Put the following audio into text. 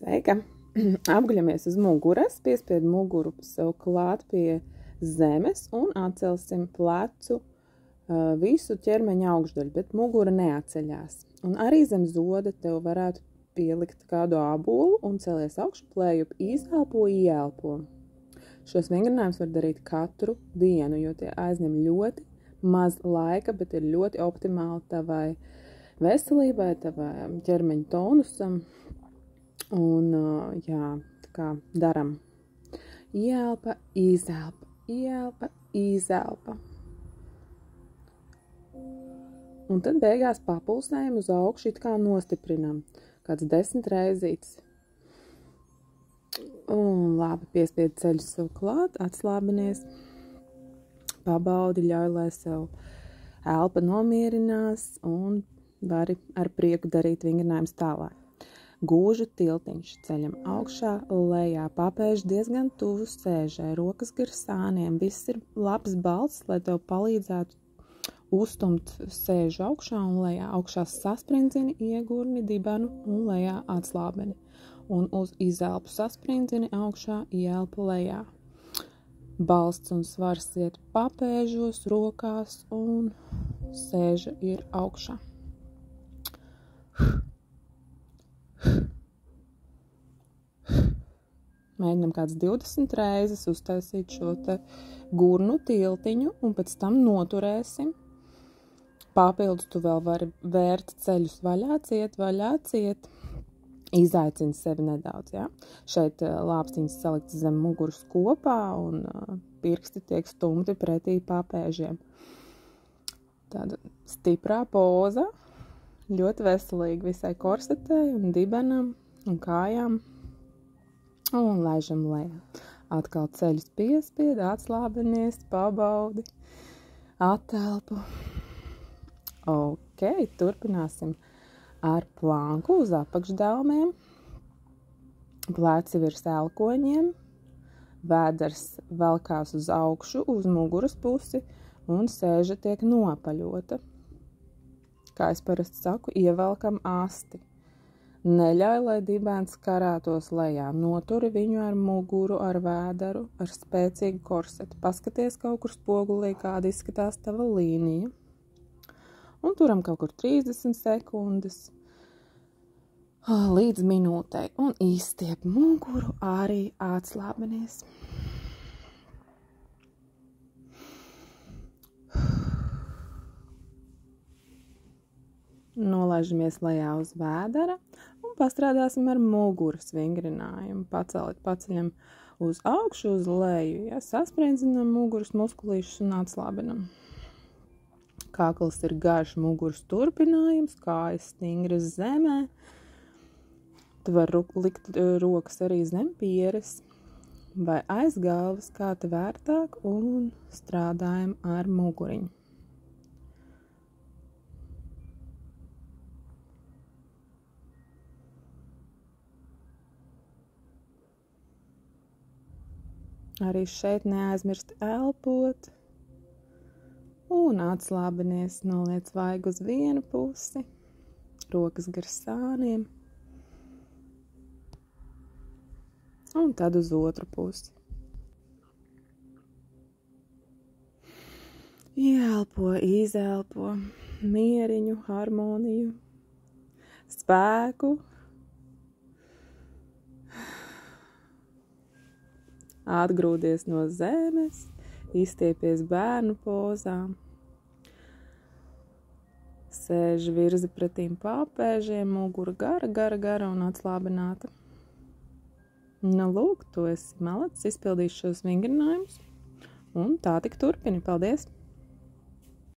Sveika! Apguļamies uz muguras, piespied muguru sev klāt pie zemes un atcelsim plecu visu ķermeņa augšdaļu, bet mugura neatceļās. Un arī zem zoda tev varētu pielikt kādu ābolu un celies augšu plējup, izelpo, ieelpo. Šos vingrinājumus var darīt katru dienu, jo tie aizņem ļoti maz laika, bet ir ļoti optimāli tavai veselībai, tavai ķermeņa tonusam. Un, tā kā daram. Ieelpa, izelpa, ieelpa, izelpa. Un tad beigās papulsējam uz augšu, it kā nostiprinam. Kāds 10 reizītes. Un labi, piespied ceļus sev klāt, atslābinies. Pabaudi, ļauj, lai sev elpa nomierinās un vari ar prieku darīt vingrinājumus tālāk. Gūžu tiltiņš ceļam augšā, lejā, papēž diezgan tuvu sēžai, rokas gar sāniem, viss ir labs balts, lai tev palīdzētu uztumt sēžu augšā un lejā. Augšā sasprindzini, iegurni, dibenu un lejā atslābeni. Un uz izelpu sasprindzini augšā, ielpu lejā. Balsts un svars iet papēžos, rokās un sēža ir augšā. Mēģinam kāds 20 reizes uztaisīt šo te gurnu tiltiņu un pēc tam noturēsim. Papildus tu vēl vari vērt ceļus vaļā, ciet. Izaicini sevi nedaudz, ja? Šeit lāpstiņas salikt zem muguras kopā un pirksti tiek stumti pretī papēžiem. Tāda stiprā poza, ļoti veselīga visai korsetei un dibenam un kājām. Un laižam lejā. Atkal ceļus piespied, atslābinies, pabaudi, atelpu. Ok, turpināsim ar planku uz apakšdaumiem. Pleci virs elkoņiem. Vēders velkās uz augšu, uz muguras pusi un sēža tiek nopaļota. Kā es parasti saku, ievelkam asti. Neļauj, lai dibens karātos lejā. Noturi viņu ar muguru, ar vēderu, ar spēcīgu korseti. Paskaties kaut kur spogulī, kāda izskatās tava līnija. Un turam kaut kur 30 sekundes līdz minūtei. Un izstiep muguru, arī atslābinies. Nolaižamies lejā uz vēdera un pastrādāsim ar muguras vingrinājumu. Paceļam uz augšu, uz leju, ja, sasprinzinam muguras muskulīšus un atslābinam. Kākls ir garš muguras turpinājums, kājas stingras zemē. Tu vari likt rokas arī zem pieres vai aiz galvas, kā te vērtāk, un strādājam ar muguriņu. Arī šeit neaizmirst elpot un atslābinies, noliec vaigu uz vienu pusi, rokas gar sāniem un tad uz otru pusi. Ieelpo, izelpo, mieriņu, harmoniju, spēku. Atgrūdies no zemes, izstiepies bērnu pozām, sēž virzi pretīm papēžiem, mugura gara un atslābināta. Nu, lūk, tu esi malacis, izpildīsi šos vingrinājumus, un tā tik turpini. Paldies!